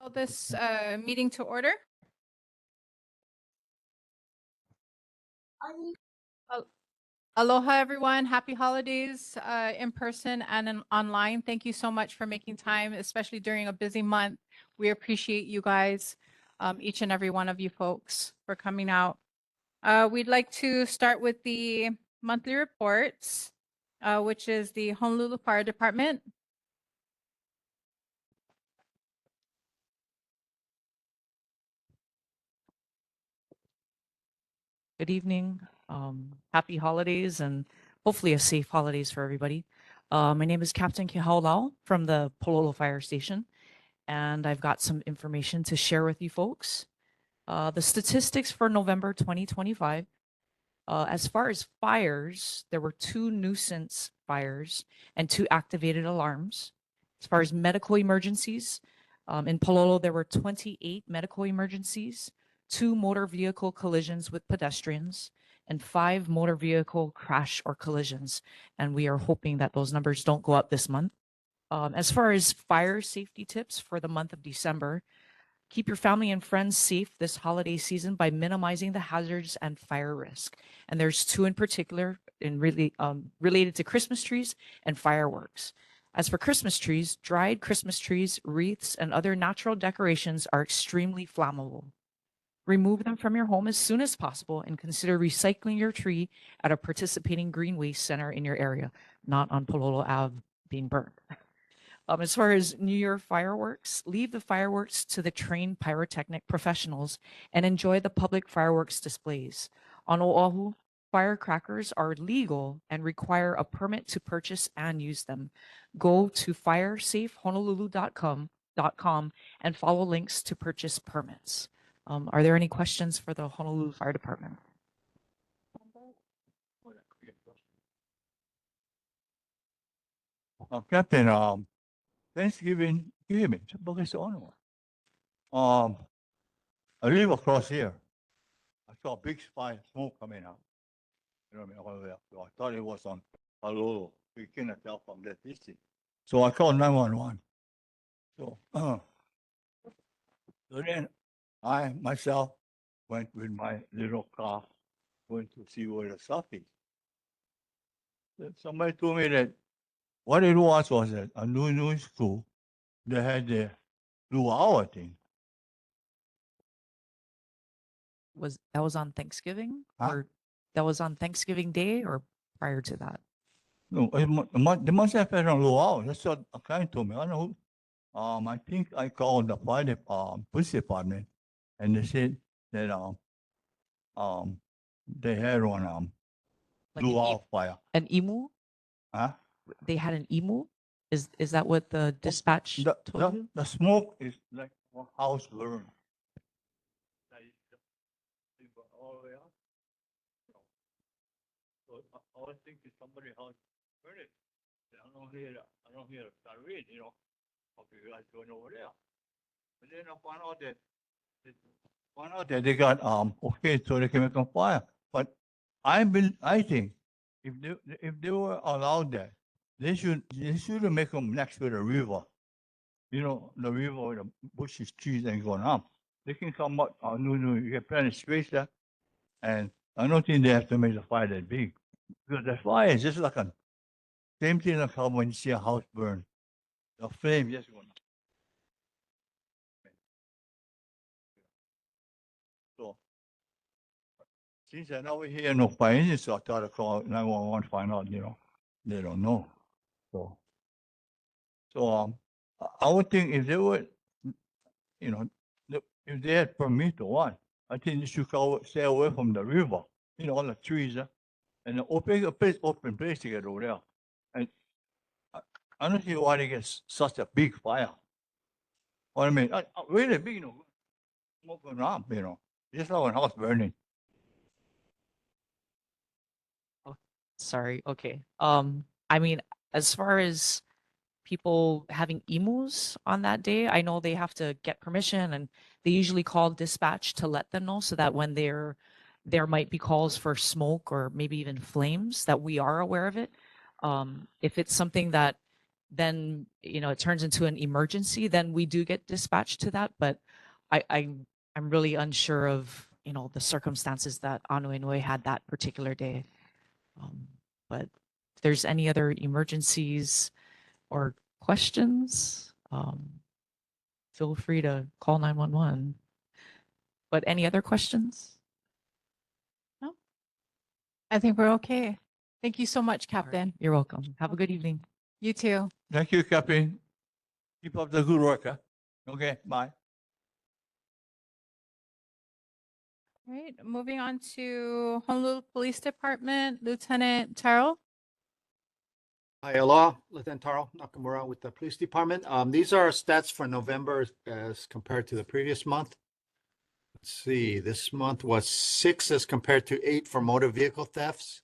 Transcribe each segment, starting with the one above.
Call this meeting to order. Aloha, everyone. Happy holidays in person and online. Thank you so much for making time, especially during a busy month. We appreciate you guys, each and every one of you folks, for coming out. We'd like to start with the monthly reports, which is the Honolulu Fire Department. Good evening. Happy holidays and hopefully a safe holidays for everybody. My name is Captain Kihaolau from the Pālolo Fire Station, and I've got some information to share with you folks. The statistics for November 2025, as far as fires, there were 2 nuisance fires and 2 activated alarms. As far as medical emergencies, in Pālolo, there were 28 medical emergencies, 2 motor vehicle collisions with pedestrians, and 5 motor vehicle crash or collisions. And we are hoping that those numbers don't go up this month. As far as fire safety tips for the month of December, keep your family and friends safe this holiday season by minimizing the hazards and fire risk. And there's 2 in particular in really related to Christmas trees and fireworks. As for Christmas trees, dried Christmas trees, wreaths, and other natural decorations are extremely flammable. Remove them from your home as soon as possible and consider recycling your tree at a participating green waste center in your area, not on Pālolo Ave being burned. As far as New Year fireworks, leave the fireworks to the trained pyrotechnic professionals and enjoy the public fireworks displays. On Oahu, firecrackers are legal and require a permit to purchase and use them. Go to firesafehonolulu.com and follow links to purchase permits. Are there any questions for the Honolulu Fire Department? Captain, Thanksgiving, I live across here. I saw a big fire smoke coming out. You know what I mean? I thought it was on Pālolo. We cannot tell from that distance. So I called 911. So then I myself went with my little car, going to see where the stuff is. Then somebody told me that what it was a new school. They had the luau thing. That was on Thanksgiving? Huh? Or that was on Thanksgiving Day or prior to that? No, they must have had a luau. That's what a client told me. I don't know who. I think I called the police department, and they said that they had one Like luau fire. An emu? Huh? They had an emu? Is that what the dispatch told you? The smoke is like a house burn. All the way up. So I was thinking somebody house burn it. I don't hear a siren, you know. Okay, you guys going over there. But then I found out that they got okay, so they can make a fire. But I think if they were allowed that, they should make them next to the river. You know, the river with the bushes, trees, and going up. They can come up. No, you can plenty of space there, and I don't think they have to make the fire that big because the fire is just like a same thing like how when you see a house burn, the flame just going up. So since I know we hear no fire, so I thought to call 911 find out. You know, they don't know. So I would think if they were, you know, if they had permit to one, I think they should stay away from the river. You know, all the trees, and the open place to get over there. And I don't see why they get such a big fire. What I mean, really big, you know, smoke going up, you know, just like a house burning. Sorry. Okay. I mean, as far as people having emus on that day, I know they have to get permission and they usually call dispatch to let them know so that when there might be calls for smoke or maybe even flames that we are aware of it. If it's something that then, it turns into an emergency, then we do get dispatched to that. But I'm really unsure of, the circumstances that Anuenue had that particular day. But if there's any other emergencies or questions, feel free to call 911. But any other questions? No, I think we're okay. Thank you so much, All right. Captain. You're welcome. Have a good evening. You too. Thank you, Captain. Keep up the good work, huh? Okay, bye. All right, moving on to Honolulu Police Department, Lieutenant Taro. Hi, aloha, Lieutenant Taro Nakamura with the Police Department. These are our stats for November as compared to the previous month. Let's see, this month was 6 as compared to 8 for motor vehicle thefts.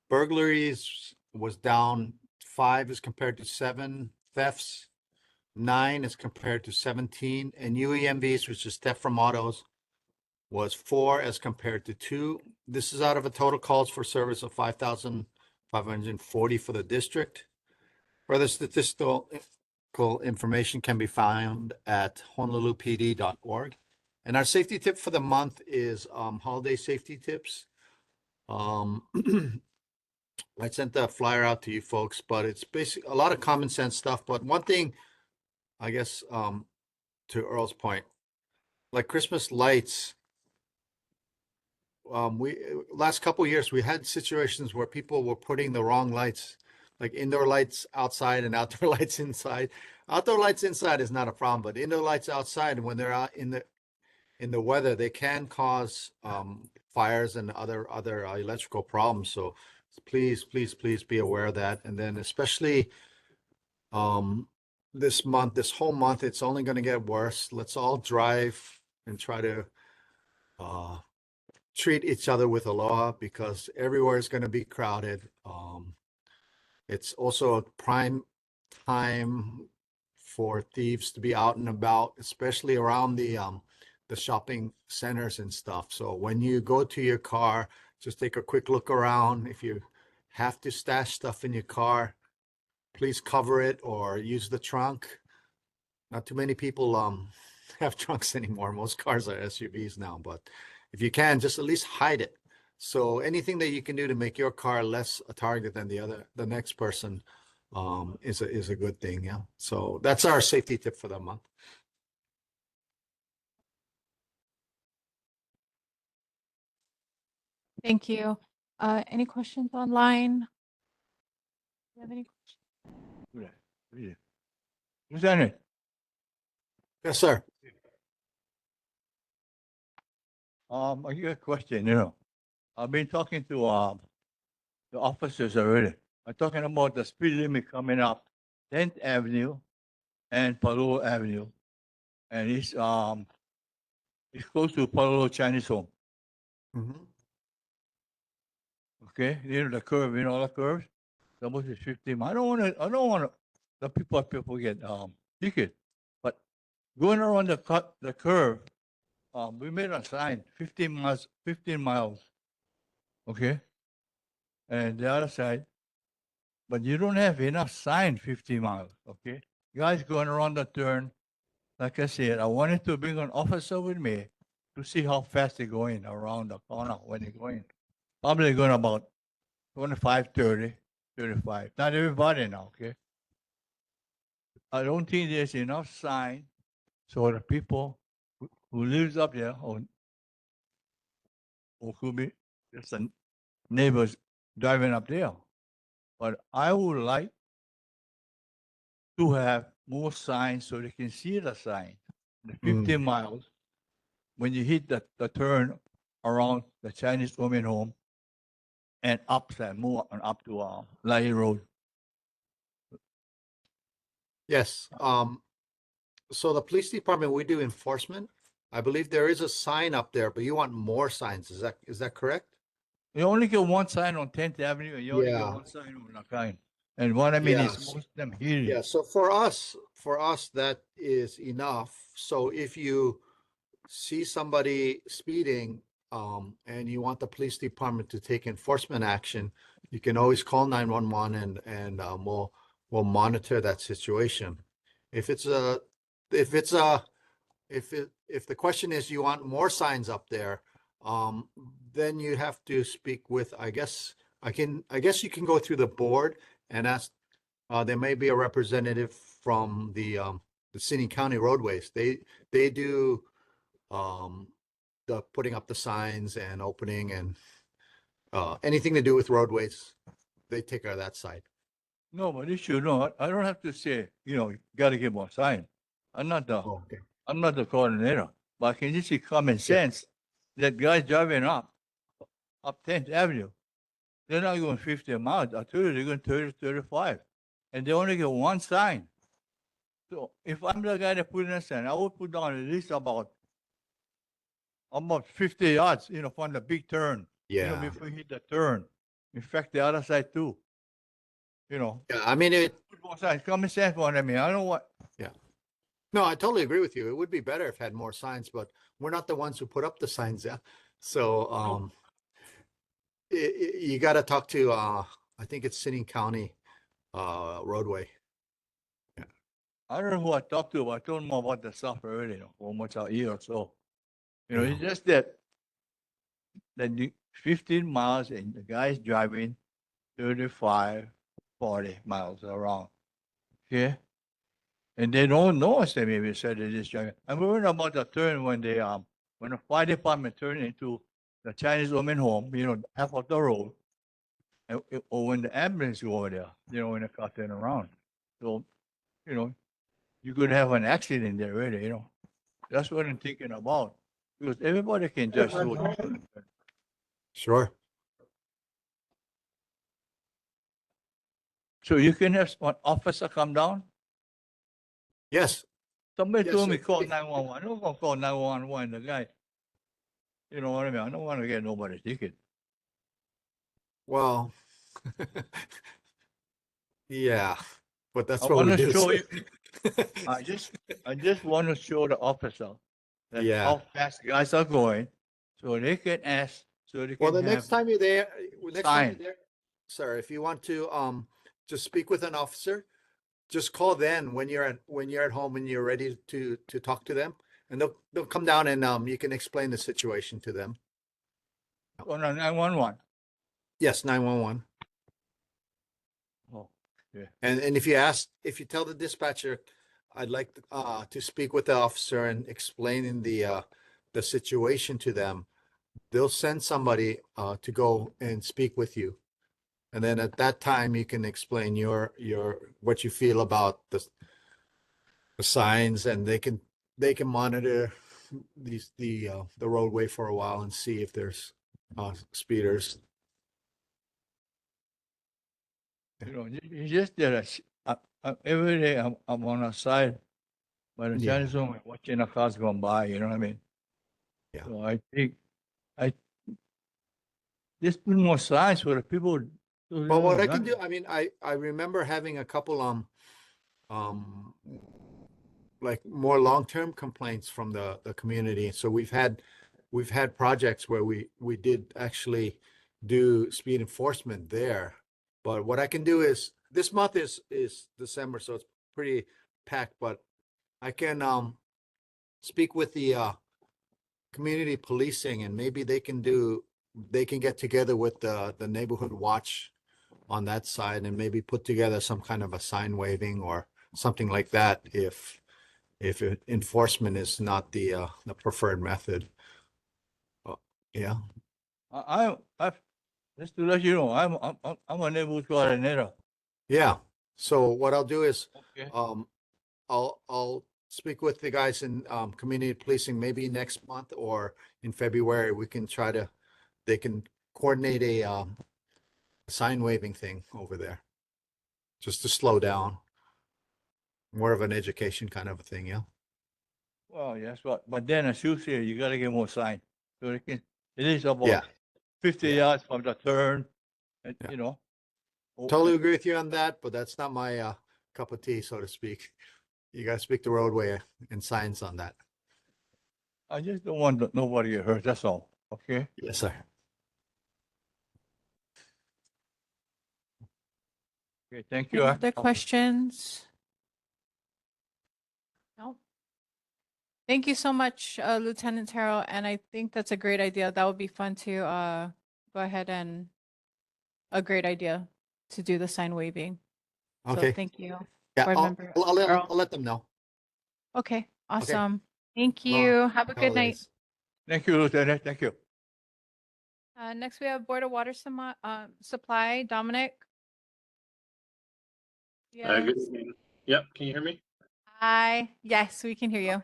Burglaries was down 5 as compared to 7 thefts. 9 as compared to 17. And UEMVs, which is theft from autos, was 4 as compared to 2. This is out of a total calls for service of 5,540 for the district. Further statistical information can be found at honolulupd.org. And our safety tip for the month is holiday safety tips. I sent that flyer out to you folks, but it's basically a lot of common sense stuff. But one thing, I guess, to Earl's point, like Christmas lights, we last couple of years we had situations where people were putting the wrong lights, like indoor lights outside and outdoor lights inside. Outdoor lights inside is not a problem, but indoor lights outside, when they're out in the weather, they can cause fires and other electrical problems. So please be aware of that. And then especially this whole month, it's only going to get worse. Let's all drive and try to treat each other with aloha, because everywhere is going to be crowded. It's also a prime time for thieves to be out and about, especially around the shopping centers and stuff. So when you go to your car, just take a quick look around. If you have to stash stuff in your car, please cover it or use the trunk. Not too many people have trunks anymore. Most cars are SUVs now, but if you can, just at least hide it. So anything that you can do to make your car less a target than the next person is a good thing. Yeah. So that's our safety tip for the month. Thank you. Any questions online? Do you have any questions? Lieutenant, Yes, sir. I got a question, I've been talking to the officers already. I'm talking about the speed limit coming up 10th Avenue and Pālolo Avenue. And it's close to Pālolo Chinese home. Mhm. Okay, the curve, the curves. Supposed to be 50 miles. I don't want the people get ticket. But going around the curve, we made a sign 15 miles. Okay. And the other side, but you don't have enough sign 50 miles. Okay. Guys going around the turn, like I said, I wanted to bring an officer with me to see how fast they're going around the corner when they're going. Probably going about 25, 30, 35. Not everybody now, okay? I don't think there's enough sign so the people who lives up there or could be just the neighbors driving up there. But I would like to have more signs so they can see the sign. The 15 miles, when you hit the turn around the Chinese woman home and move on up to Lai Road. Yes. So the police department, we do enforcement. I believe there is a sign up there, but you want more signs. Is that correct? You only get one sign on 10th Avenue and you only get Yeah. one sign on Nakai. And what I mean is Yes. most of them here. Yeah. So for us, that is enough. So if you see somebody speeding, and you want the police department to take enforcement action, you can always call 911 and will monitor that situation. If it's a, if it's a, if the question is you want more signs up there, then you have to speak with, I guess you can go through the board and ask, there may be a representative from the city county roadways. They do, the putting up the signs and opening and, anything to do with roadways, they take care of that side. No, but you should know, I don't have to say, you gotta give more sign. I'm not the, Oh, okay. I'm not the coordinator, but I can just see common sense that guys driving up 10th Avenue, they're not going 50 miles. I told you they're going 30, 35, and they only get one sign. So if I'm the guy that put in a sign, I would put down at least about 50 yards, from the big turn, Yeah. before you hit the turn. In fact, the other side too. Yeah, I mean, Put more signs, common sense one. I mean, I don't know what. no, I totally agree with you. It would be better if it had more signs, but we're not the ones who put up the signs. Yeah. So, you got to talk to, I think it's City County, roadway. I don't know who I talked to, but I told them about the stuff already, almost a year or so. It's just that you 15 miles and the guy's driving 35, 40 miles around. Okay? And they don't know us, they maybe said they're just driving. I'm worried about the turn when when the fire department turned into the Chinese woman home, half of the road. Or when the ambulance go over there, when the car turn around. So, you could have an accident there, really, That's what I'm thinking about. Because everybody can just do it. Sure. So you can have one officer come down? Yes. Somebody Yes, told me sir. call 911. I'm not gonna call 911 the guy. You know what I mean? I don't want to get nobody's ticket. Well, yeah, but that's I what we wanna do. show you. I just want to show the officer that Yeah. how fast guys are going, so they can ask, so they Well, can the next have time you're there, sign. sir, if you want to, just speak with an officer, just call then when you're at home and you're ready to talk to them, and they'll come down and, you can explain the situation to them. on a 911. Yes, 911. Oh, yeah. And if you tell the dispatcher, I'd like, to speak with the officer and explaining the situation to them, they'll send somebody, to go and speak with you. And then at that time, you can explain what you feel about the signs, and they can monitor the roadway for a while and see if there's, speeders. You just did every day I'm on a side by the Yeah. Chinese woman watching the cars going by, you know what I mean? Yeah. So I think I just put more signs for the people. Well, what I can do, I mean, I remember having a couple, like more long-term complaints from the community. So we've had projects where we did actually do speed enforcement there. But what I can do is, this month is December, so it's pretty packed, but I can, speak with the, community policing, and maybe they can get together with the neighborhood watch on that side and maybe put together some kind of a sign waving or something like that if enforcement is not the preferred method. Yeah. I just to let you know, I'm a neighborhood coordinator. Yeah. So what I'll do is, Okay. I'll speak with the guys in, community policing, maybe next month or in February. We can they can coordinate a, sign waving thing over there, just to slow down. More of an education kind of a thing, yeah. Well, yes, but then as you say, you gotta get more sign. So it is Yeah. about 50 Yeah. yards from the turn, and Yeah. Oh, Totally agree with you on that, but that's not my, cup of tea, so to speak. You gotta speak the roadway and signs on that. I just don't want nobody to get hurt, that's all, okay? Yes, sir. Okay, thank you. Any ah. other questions? No. Thank you so much, Lieutenant Terrell, and I think that's a great idea. That would be fun to go ahead and a great idea to do the sign waving. So Okay. thank you, Yeah, Board I'll, Member I'll Earl. let them know. Okay, awesome. Thank Aloha. you. Have a good night. Holidays. Thank you, Lieutenant. Thank you. Next, we have Board of Water Supply, Dominic. Good Yes. evening. Yep, can you hear me? Hi. Yes, we can hear you.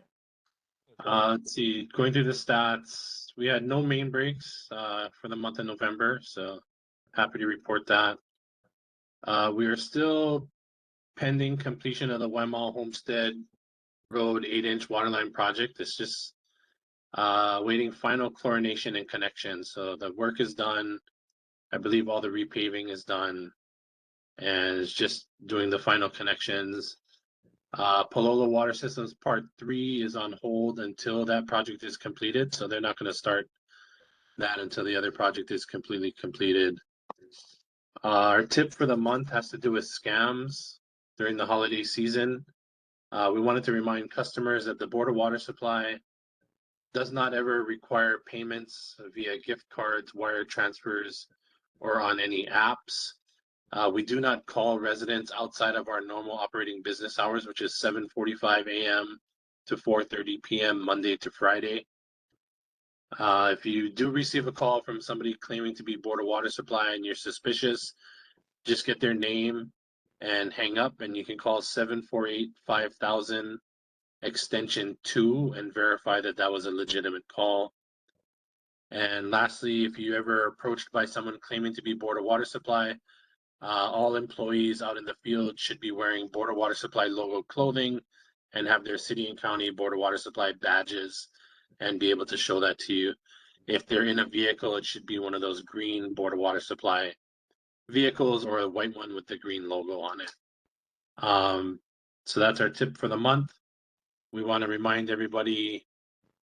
Let's see, going through the stats, we had no main breaks for the month of November, so happy to report that. We are still pending completion of the Wemall Homestead Road 8-inch waterline project. It's just waiting final chlorination and connection. So the work is done. I believe all the repaving is done, and it's just doing the final connections. Pālolo Water Systems Part 3 is on hold until that project is completed, so they're not going to start that until the other project is completely completed. Our tip for the month has to do with scams during the holiday season. We wanted to remind customers that the Board of Water Supply does not ever require payments via gift cards, wire transfers, or on any apps. We do not call residents outside of our normal operating business hours, which is 7:45 a.m. to 4:30 p.m. Monday to Friday. If you do receive a call from somebody claiming to be Board of Water Supply and you're suspicious, just get their name and hang up, and you can call 748-5000 extension 2 and verify that that was a legitimate call. And lastly, if you ever approached by someone claiming to be Board of Water Supply, all employees out in the field should be wearing Board of Water Supply logo clothing and have their city and county Board of Water Supply badges and be able to show that to you. If they're in a vehicle, it should be one of those green Board of Water Supply vehicles or a white one with the green logo on it. So that's our tip for the month. We want to remind everybody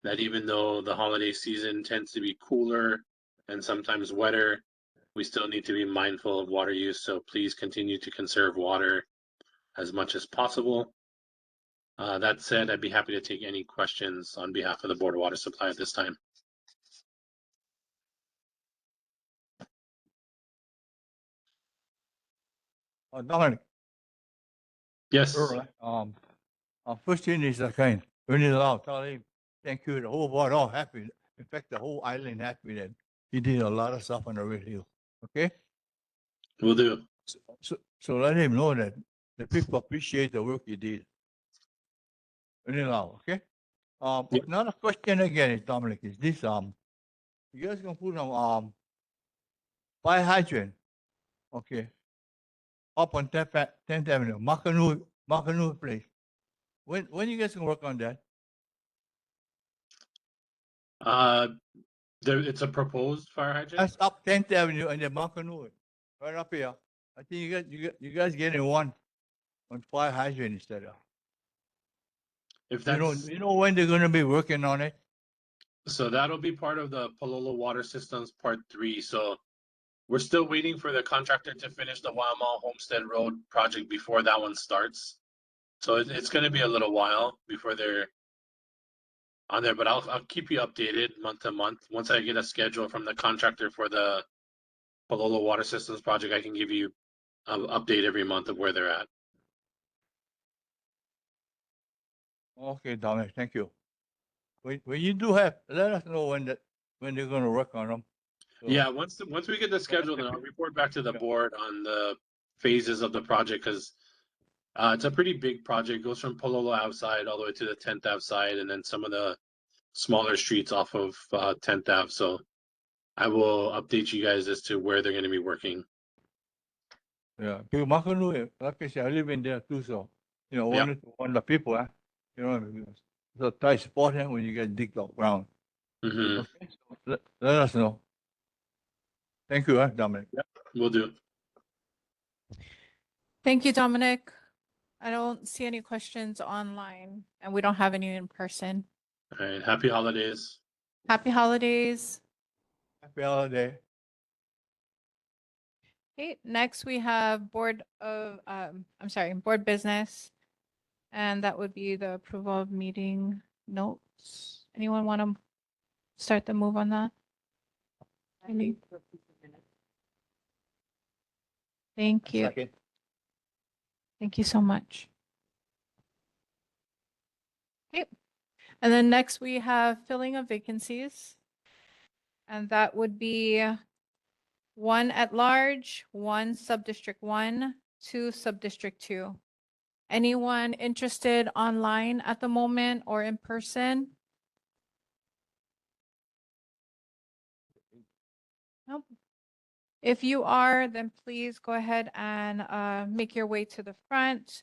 that even though the holiday season tends to be cooler and sometimes wetter, we still need to be mindful of water use. So please continue to conserve water as much as possible. That said, I'd be happy to take any questions on behalf of the Board of Water Supply at this time. Dominic, Yes. Earl, first thing is kind. When you allow, tell him thank you. The whole board all happy. In fact, the whole island happy that he did a lot of stuff on the Red Hill. Okay, Will do. so let him know that the people appreciate the work he did. When you allow, okay. Yep. Another question again is Dominic. Is this you guys gonna put fire hydrant? Okay. Up on 10th Avenue, Makanu place. When you guys gonna work on that? It's a proposed fire hydrant. That's up 10th Avenue and then Makanu, right up here. I think you guys getting one on fire hydrant instead of. If You know, that's you know when they're gonna be working on it? so, that'll be part of the Pālolo Water Systems Part 3. So we're still waiting for the contractor to finish the Waiamau Homestead Road project before that one starts. So it's going to be a little while before they're on there, but I'll keep you updated month to month. Once I get a schedule from the contractor for the Pālolo Water Systems project, I can give you an update every month of where they're at. Okay, Dominic, thank you. When you do have, let us know when they're gonna work on them. So- Yeah, once we get the schedule, then I'll report back to the board on the phases of the project, because it's a pretty big project. It goes from Pālolo outside all the way to the 10th Ave side, and then some of the smaller streets off of 10th Ave. So I will update you guys as to where they're going to be working. Yeah, because Makanu, like I said, I live in there too, so, you know, Yeah. one of the people, you know, it's a tight spot when you get digged up ground. Hmm. Okay, so let us know. Thank you, Dominic. We'll do. Thank you, Dominic. I don't see any questions online, and we don't have any in person. All right. Happy holidays. Happy holidays. Happy holiday. Okay, next we have board business. And that would be the approval of meeting notes. Anyone want to start the move on that? Any? Thank you. Second. Thank you so much. Okay. And then next we have filling of vacancies. And that would be 1 at large, 1 sub-district 1, 2 sub-district 2. Anyone interested online at the moment or in person? Nope. If you are, then please go ahead and make your way to the front,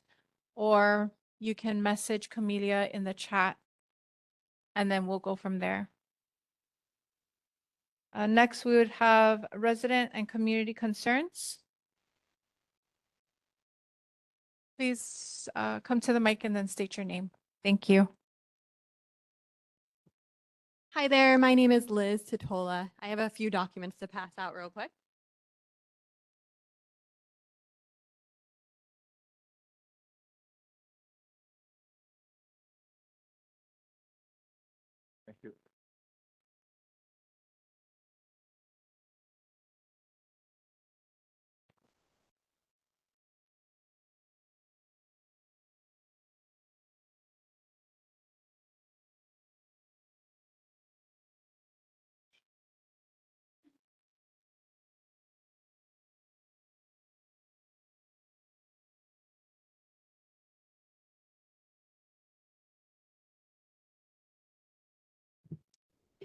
or you can message Camelia in the chat, and then we'll go from there. Next, we would have resident and community concerns. Please come to the mic and then state your name. Thank you. Hi there, my name is Liz Tatola. I have a few documents to pass out real quick. Thank you.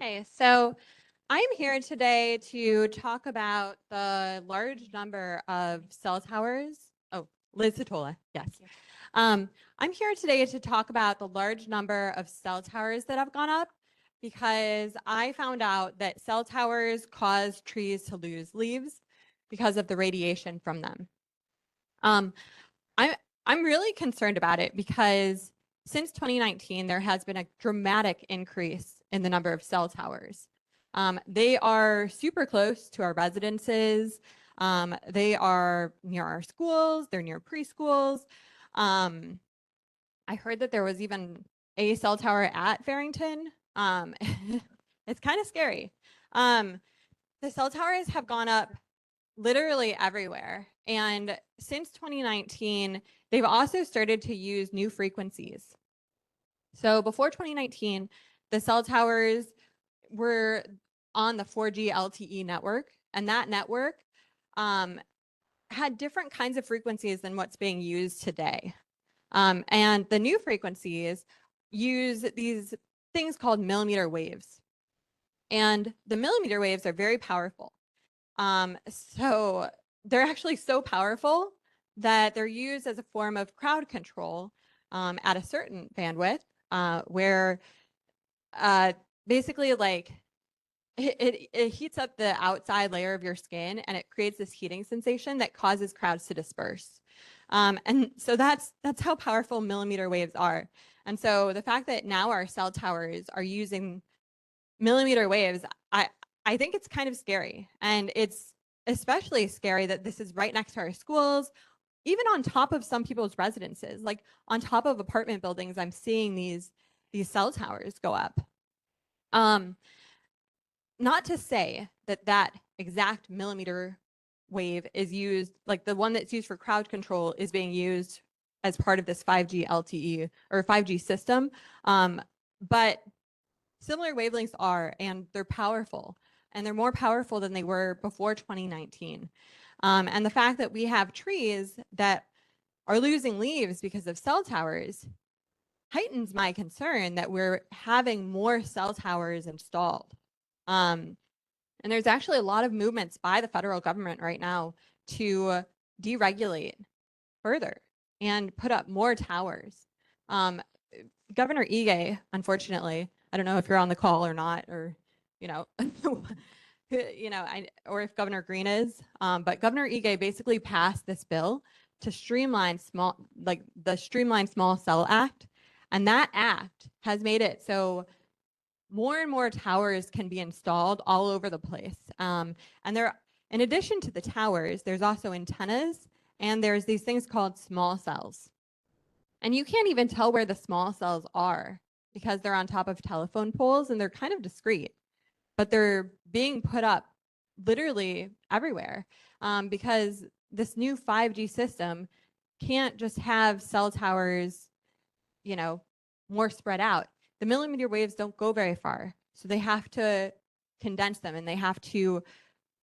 Okay, so I'm here today to talk about the large number of cell towers. Oh, Liz Tatola, yes. I'm here today to talk about the large number of cell towers that have gone up because I found out that cell towers cause trees to lose leaves because of the radiation from them. I'm really concerned about it because since 2019, there has been a dramatic increase in the number of cell towers. They are super close to our residences. They are near our schools. They're near preschools. I heard that there was even a cell tower at Farrington. It's kind of scary. The cell towers have gone up literally everywhere. And since 2019, they've also started to use new frequencies. So before 2019, the cell towers were on the 4G LTE network, and that network had different kinds of frequencies than what's being used today. And the new frequencies use these things called millimeter waves. And the millimeter waves are very powerful. So they're actually so powerful that they're used as a form of crowd control at a certain bandwidth where basically like it heats up the outside layer of your skin and it creates this heating sensation that causes crowds to disperse. And so that's how powerful millimeter waves are. And so the fact that now our cell towers are using millimeter waves, I think it's kind of scary. And it's especially scary that this is right next to our schools, even on top of some people's residences, like on top of apartment buildings, I'm seeing these cell towers go up. Not to say that that exact millimeter wave is used, like the one that's used for crowd control is being used as part of this 5G LTE or 5G system. But similar wavelengths are, and they're powerful, and they're more powerful than they were before 2019. And the fact that we have trees that are losing leaves because of cell towers heightens my concern that we're having more cell towers installed. And there's actually a lot of movements by the federal government right now to deregulate further and put up more towers. Governor Ige, unfortunately, I don't know if you're on the call or not, or, you know, or if Governor Green is, but Governor Ige basically passed this bill to streamline small cell act. And that act has made it so more and more towers can be installed all over the place. And In addition to the towers, there's also antennas, and there's these things called small cells. And you can't even tell where the small cells are because they're on top of telephone poles and they're kind of discreet, but they're being put up literally everywhere because this new 5G system can't just have cell towers, you know, more spread out. The millimeter waves don't go very far, so they have to condense them and they have to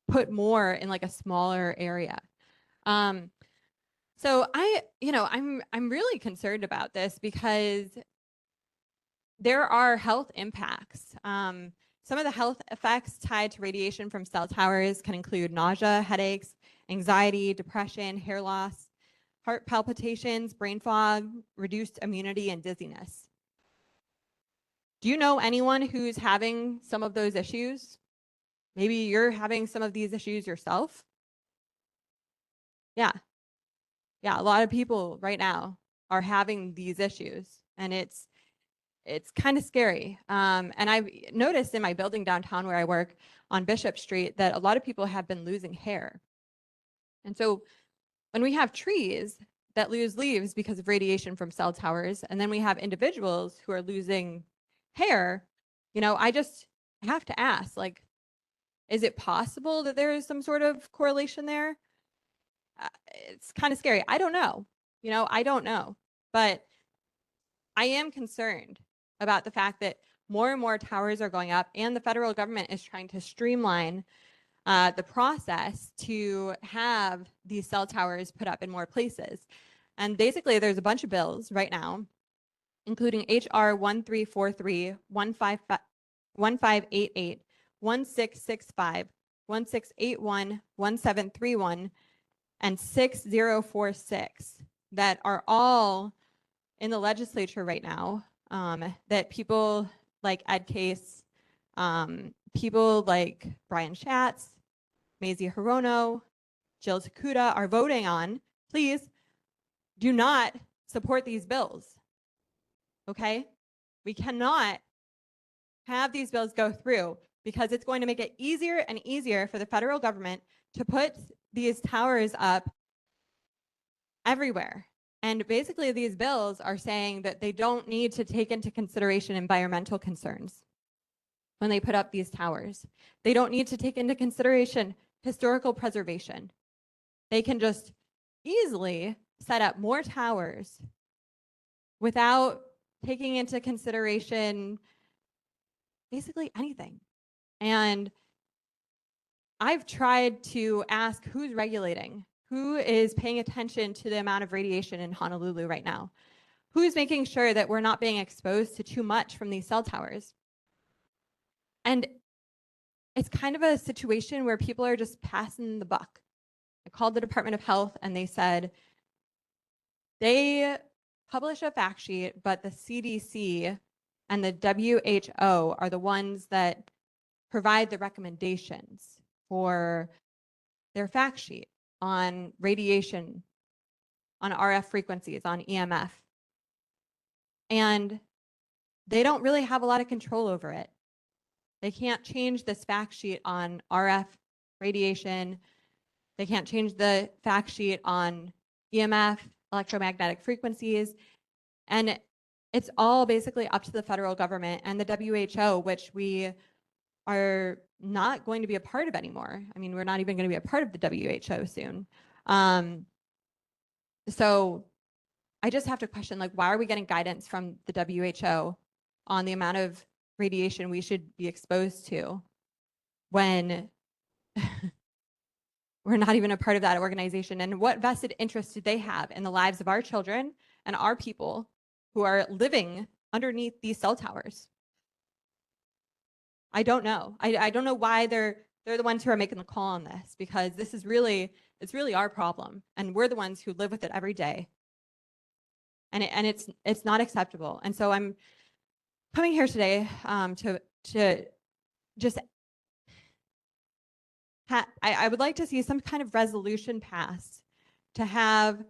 put more in like a smaller area. So I'm really concerned about this because there are health impacts. Some of the health effects tied to radiation from cell towers can include nausea, headaches, anxiety, depression, hair loss, heart palpitations, brain fog, reduced immunity, and dizziness. Do you know anyone who's having some of those issues? Maybe you're having some of these issues yourself. Yeah, a lot of people right now are having these issues, and it's kind of scary. And I've noticed in my building downtown where I work on Bishop Street that a lot of people have been losing hair. And so when we have trees that lose leaves because of radiation from cell towers, and then we have individuals who are losing hair, I just have to ask, like, is it possible that there is some sort of correlation there? It's kind of scary. I don't know. I don't know. But I am concerned about the fact that more and more towers are going up, and the federal government is trying to streamline the process to have these cell towers put up in more places. And basically, there's a bunch of bills right now, including HR 1343, 1588, 1665, 1681, 1731, and 6046 that are all in the legislature right now, that people like Ed Case, people like Brian Schatz, Mazie Hirono, Jill Takuda are voting on. Please do not support these bills, okay? We cannot have these bills go through because it's going to make it easier and easier for the federal government to put these towers up everywhere. And basically, these bills are saying that they don't need to take into consideration environmental concerns when they put up these towers. They don't need to take into consideration historical preservation. They can just easily set up more towers without taking into consideration basically anything. And I've tried to ask who's regulating, who is paying attention to the amount of radiation in Honolulu right now, who's making sure that we're not being exposed to too much from these cell towers. And it's kind of a situation where people are just passing the buck. I called the Department of Health and they said they publish a fact sheet, but the CDC and the WHO are the ones that provide the recommendations for their fact sheet on radiation, on RF frequencies, on EMF. And they don't really have a lot of control over it. They can't change this fact sheet on RF radiation. They can't change the fact sheet on EMF, electromagnetic frequencies. And it's all basically up to the federal government and the WHO, which we are not going to be a part of anymore. I mean, we're not even going to be a part of the WHO soon. So I just have to question, like, why are we getting guidance from the WHO on the amount of radiation we should be exposed to when we're not even a part of that organization? And what vested interest do they have in the lives of our children and our people who are living underneath these cell towers? I don't know. I don't know why they're the ones who are making the call on this, because this is really, it's really our problem, and we're the ones who live with it every day. And it's not acceptable. And so I'm coming here today to just I would like to see some kind of resolution passed to have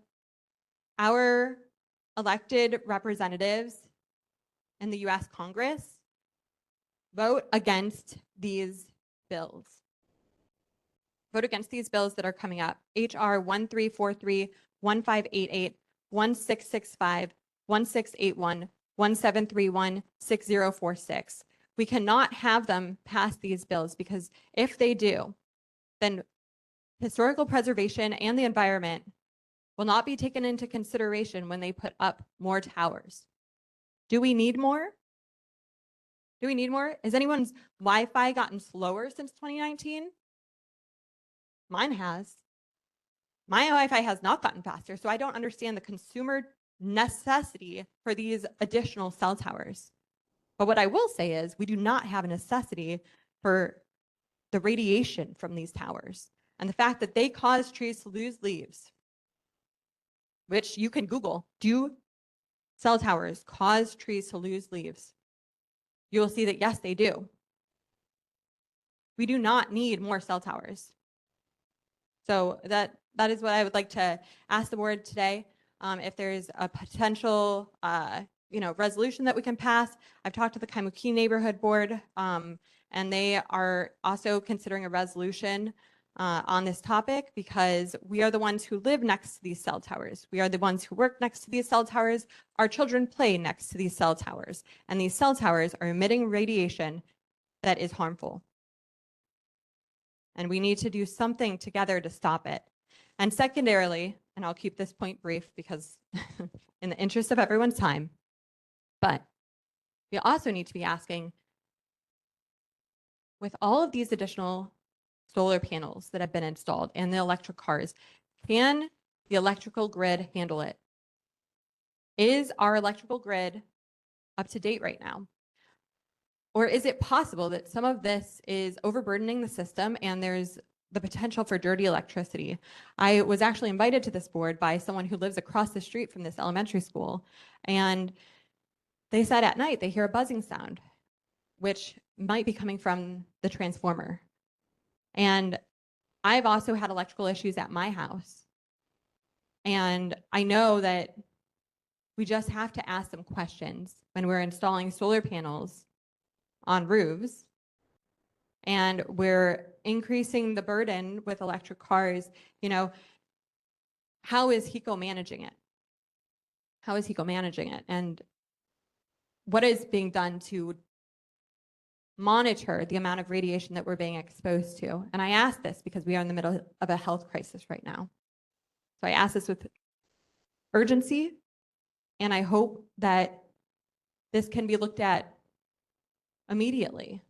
our elected representatives in the US Congress vote against these bills. vote against these bills that are coming up. HR 1343, 1588, 1665, 1681, 1731, 6046. We cannot have them pass these bills because if they do, then historical preservation and the environment will not be taken into consideration when they put up more towers. Do we need more? Do we need more? Has anyone's Wi-Fi gotten slower since 2019? Mine has. My Wi-Fi has not gotten faster, so I don't understand the consumer necessity for these additional cell towers. But what I will say is we do not have a necessity for the radiation from these towers and the fact that they cause trees to lose leaves, which you can Google. Do cell towers cause trees to lose leaves? You will see that yes, they do. We do not need more cell towers. So that is what I would like to ask the board today. If there's a potential, resolution that we can pass. I've talked to the Kaimuki Neighborhood Board, and they are also considering a resolution on this topic because we are the ones who live next to these cell towers. We are the ones who work next to these cell towers. Our children play next to these cell towers, and these cell towers are emitting radiation that is harmful. And we need to do something together to stop it. And secondarily, and I'll keep this point brief because in the interest of everyone's time, but we also need to be asking, with all of these additional solar panels that have been installed and the electric cars, can the electrical grid handle it? Is our electrical grid up to date right now? Or is it possible that some of this is overburdening the system and there's the potential for dirty electricity? I was actually invited to this board by someone who lives across the street from this elementary school, and they said at night they hear a buzzing sound, which might be coming from the transformer. And I've also had electrical issues at my house. And I know that we just have to ask some questions when we're installing solar panels on roofs and we're increasing the burden with electric cars. How is HECO managing it? How is HECO managing it? And what is being done to monitor the amount of radiation that we're being exposed to? And I ask this because we are in the middle of a health crisis right now. So I ask this with urgency, and I hope that this can be looked at immediately.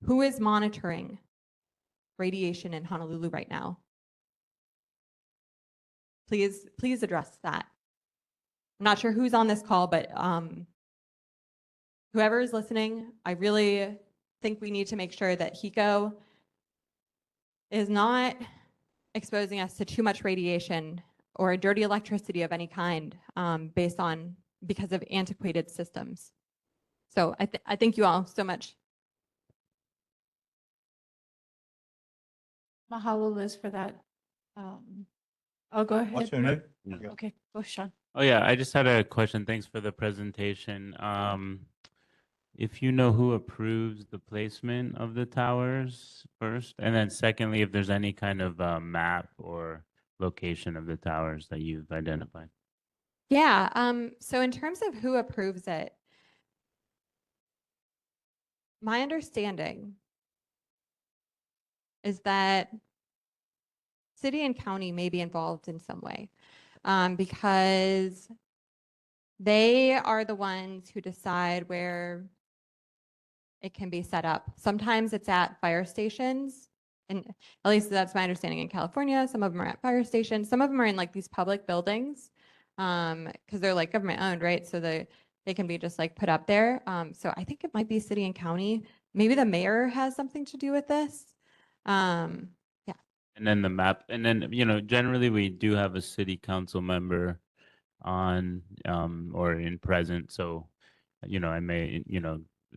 Who is monitoring radiation in Honolulu right now? Please address that. I'm not sure who's on this call, but whoever is listening, I really think we need to make sure that HECO is not exposing us to too much radiation or dirty electricity of any kind because of antiquated systems. So I thank you all so much. Mahalo, Liz, for that. I'll go ahead. What's your name? Okay, go Sean. Oh yeah, I just had a question. Thanks for the presentation. If you know who approves the placement of the towers first, and then secondly, if there's any kind of map or location of the towers that you've identified. Yeah, so in terms of who approves it, my understanding is that city and county may be involved in some way because they are the ones who decide where it can be set up. Sometimes it's at fire stations, and at least that's my understanding in California. Some of them are at fire stations. Some of them are in like these public buildings because they're like government owned, right? So they can be just like put up there. So I think it might be city and county. Maybe the mayor has something to do with this. Yeah. And then the map, and then generally we do have a city council member on or in present. So I may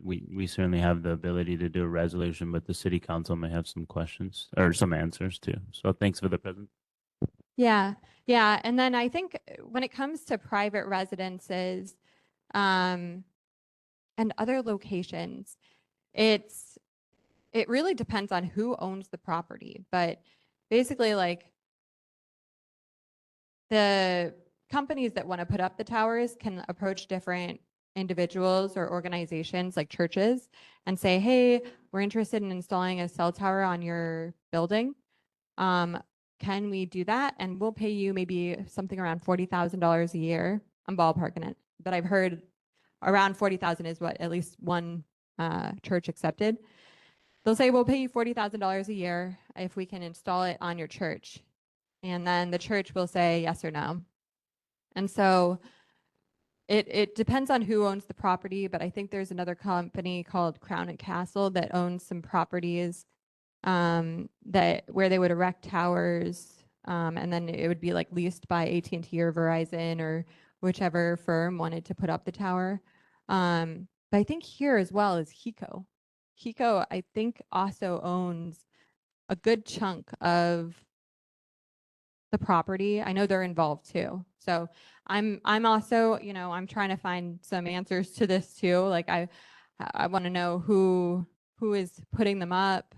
we certainly have the ability to do a resolution, but the city council may have some questions or some answers too. So thanks for the present. Yeah. And then I think when it comes to private residences and other locations, it's it really depends on who owns the property, but basically like the companies that want to put up the towers can approach different individuals or organizations like churches and say, hey, we're interested in installing a cell tower on your building. Can we do that? And we'll pay you maybe something around $40,000 a year. I'm ballparking it, but I've heard around 40,000 is what at least one church accepted. They'll say, we'll pay you $40,000 a year if we can install it on your church. And then the church will say yes or no. And so it depends on who owns the property, but I think there's another company called Crown and Castle that owns some properties that where they would erect towers, and then it would be like leased by AT&T or Verizon or whichever firm wanted to put up the tower. But I think here as well is HECO. HECO, I think, also owns a good chunk of the property. I know they're involved too. So I'm also, you know, I'm trying to find some answers to this too. Like I want to know who is putting them up,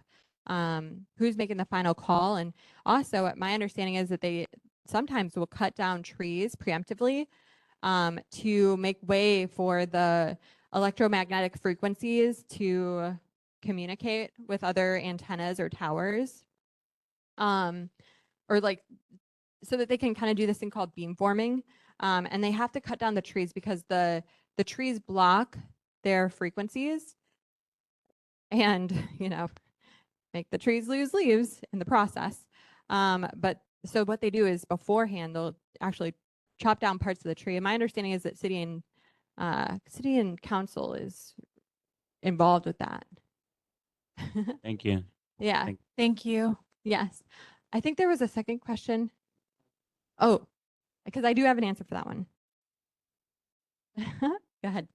who's making the final call. And also my understanding is that they sometimes will cut down trees preemptively to make way for the electromagnetic frequencies to communicate with other antennas or towers. Or like so that they can kind of do this thing called beamforming. And they have to cut down the trees because the trees block their frequencies and, you know, make the trees lose leaves in the process. But so what they do is beforehand, they'll actually chop down parts of the tree. And my understanding is that city and council is involved with that. Thank you. Yeah. Thank- Thank you. Yes. I think there was a second question. Oh, because I do have an answer for that one. Go ahead.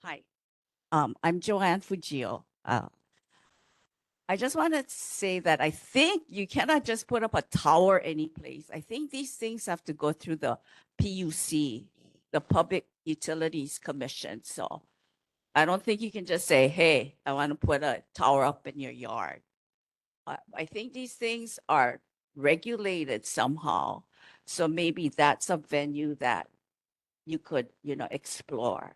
Hi, I'm Joanne Fujio. I just want to say that I think you cannot just put up a tower any place. I think these things have to go through the PUC, the Public Utilities Commission. So I don't think you can just say, hey, I want to put a tower up in your yard. I think these things are regulated somehow. So maybe that's a venue that you could, explore.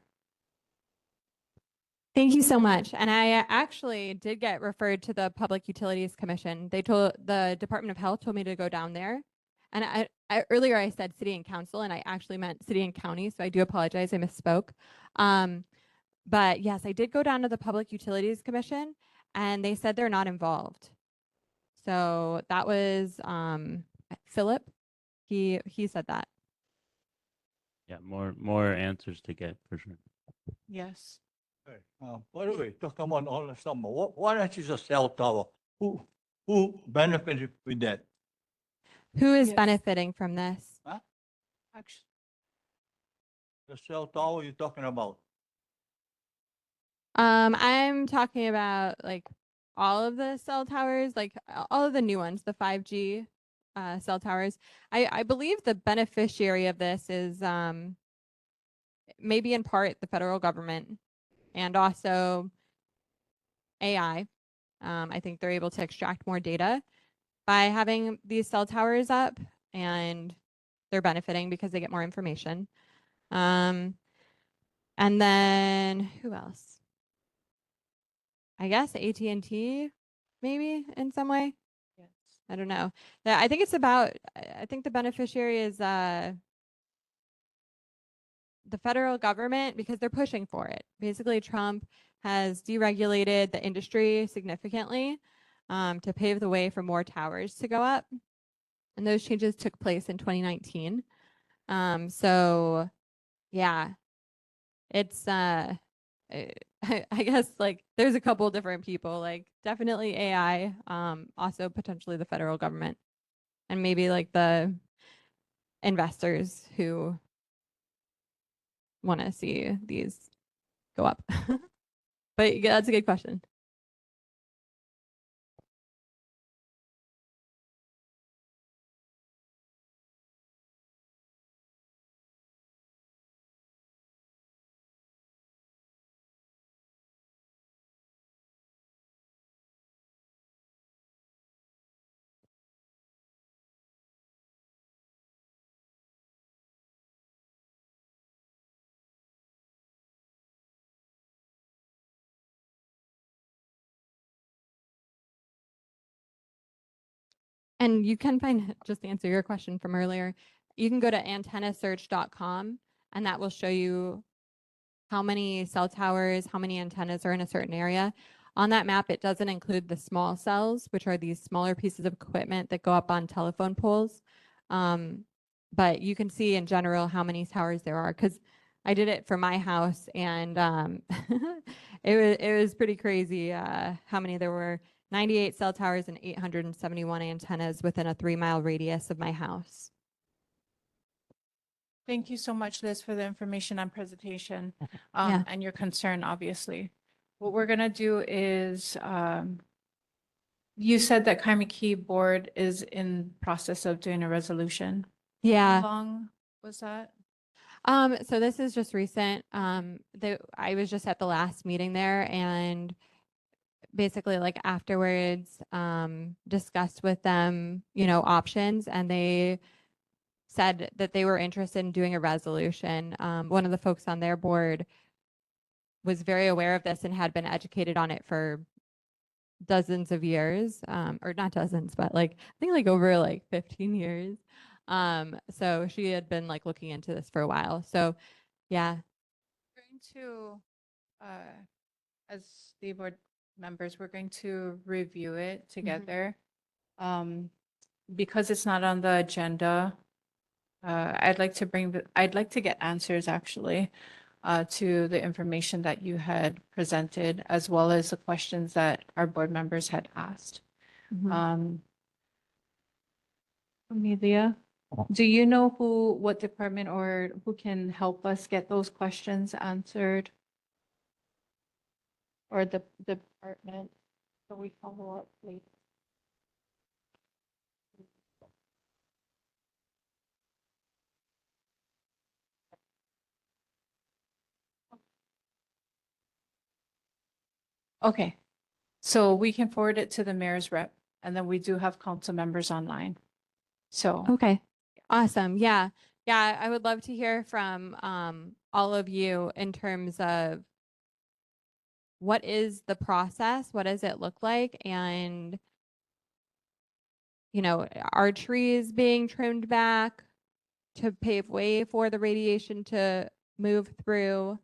Thank you so much. And I actually did get referred to the Public Utilities Commission. The Department of Health told me to go down there. And earlier I said city and council, and I actually meant city and county. So I do apologize. I misspoke. But yes, I did go down to the Public Utilities Commission, and they said they're not involved. So that was Philip. He said that. Yeah, more answers to get for sure. Yes. Hey, by the way, to come on all the summer, what is a cell tower? Who benefited with that? Who is Yes. benefiting from this? Actually, The cell tower you're talking about? I'm talking about like all of the cell towers, like all of the new ones, the 5G cell towers. I believe the beneficiary of this is maybe in part the federal government and also AI. I think they're able to extract more data by having these cell towers up, and they're benefiting because they get more information. And then who else? I guess AT&T maybe in some way. yes. I don't know. I think it's about, I think the beneficiary is the federal government because they're pushing for it. Basically, Trump has deregulated the industry significantly to pave the way for more towers to go up. And those changes took place in 2019. So yeah, it's I guess like there's a couple different people, like definitely AI, also potentially the federal government, and maybe like the investors who want to see these go up. But yeah, that's a good question. And you can find, just to answer your question from earlier, you can go to antennasearch.com and that will show you how many cell towers, how many antennas are in a certain area. On that map, it doesn't include the small cells, which are these smaller pieces of equipment that go up on telephone poles. But you can see in general how many towers there are, because I did it for my house, and it was pretty crazy how many there were. 98 cell towers and 871 antennas within a 3-mile radius of my house. Thank you so much, Liz, for the information and presentation Yeah. and your concern, obviously. What we're going to do is, you said that Kaimiki board is in process of doing a resolution. How Yeah. long was that? So this is just recent. I was just at the last meeting there, and basically like afterwards discussed with them, options, and they said that they were interested in doing a resolution. One of the folks on their board was very aware of this and had been educated on it for dozens of years, or not dozens, but I think over 15 years. So she had been looking into this for a while. So yeah. Going to, as the board members, we're going to review it together. Because it's not on the agenda, I'd like to get answers actually to the information that you had presented, as well as the questions that our board members had asked. Amelia, do you know what department or who can help us get those questions answered? Or the department, so we follow up later. Okay, so we can forward it to the mayor's rep, and then we do have council members online. So, Okay. Awesome. Yeah. Yeah. I would love to hear from all of you in terms of what is the process? What does it look like? And, are trees being trimmed back to pave way for the radiation to move through?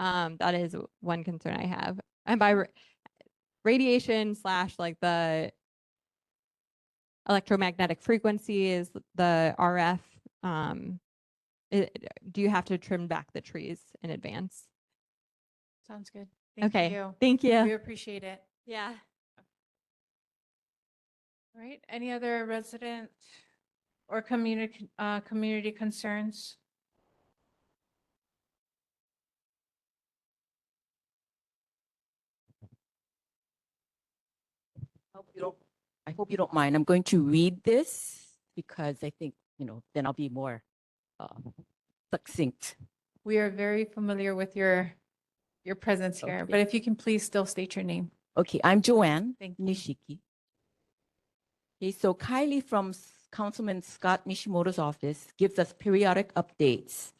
That is one concern I have. And by radiation / the electromagnetic frequencies, the RF, do you have to trim back the trees in advance? sounds good. Thank Okay. you. Thank you. We appreciate it. Yeah. All right, any other resident or community concerns? I hope you don't mind. I'm going to read this because I think, then I'll be more succinct. We are very familiar with your presence here, Okay. but if you can please still state your name. Okay, I'm Joanne Thank you. Nishiki. Okay, so Kylie from Councilman Scott Nishimoto's office gives us periodic updates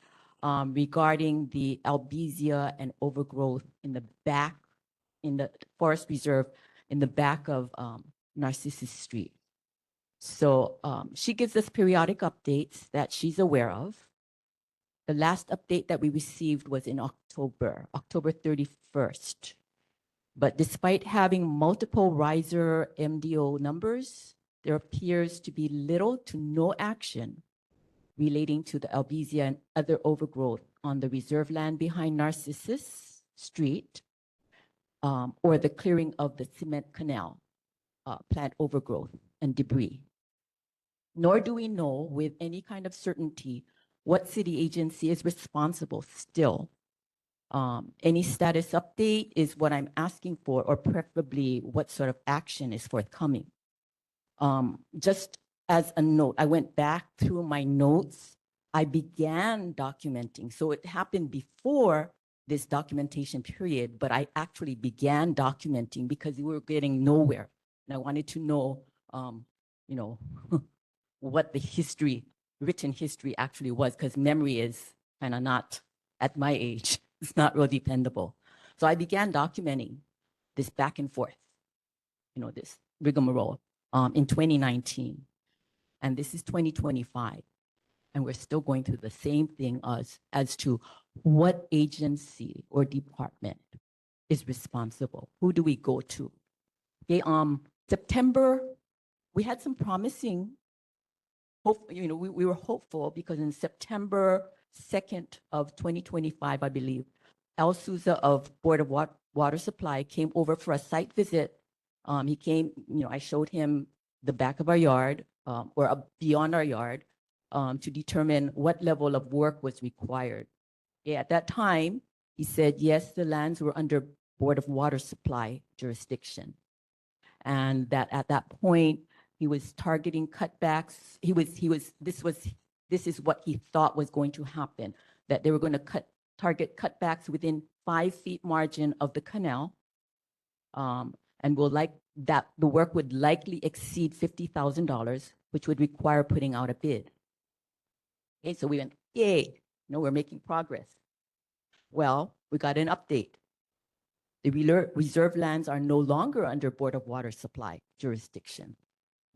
regarding the albizia and overgrowth in the forest reserve in the back of Narcissus Street. So she gives us periodic updates that she's aware of. The last update that we received was in October 31st. But despite having multiple riser MDO numbers, there appears to be little to no action relating to the albizia and other overgrowth on the reserve land behind Narcissus Street, or the clearing of the cement canal, plant overgrowth and debris. Nor do we know with any kind of certainty what city agency is responsible still. Any status update is what I'm asking for, or preferably what sort of action is forthcoming. Just as a note, I went back through my notes. I began documenting. So it happened before this documentation period, but I actually began documenting because we were getting nowhere. And I wanted to know, what the written history actually was, because memory is kind of not, at my age, it's not real dependable. So I began documenting this back and forth, this rigmarole. in 2019. And this is 2025. And we're still going through the same thing as to what agency or department is responsible. Who do we go to? Okay, September, we had some promising hope, we were hopeful because in September 2nd of 2025, I believe, Al Souza of Board of Water Supply came over for a site visit. He came, I showed him the back of our yard or beyond our yard to determine what level of work was required. Yeah, at that time, he said, yes, the lands were under Board of Water Supply jurisdiction. And that at that point, he was targeting cutbacks. This is what he thought was going to happen, that they were going to target cutbacks within 5 feet margin of the canal. And the work would likely exceed $50,000, which would require putting out a bid. Okay, so we went, yay, we're making progress. Well, we got an update. The reserve lands are no longer under Board of Water Supply jurisdiction.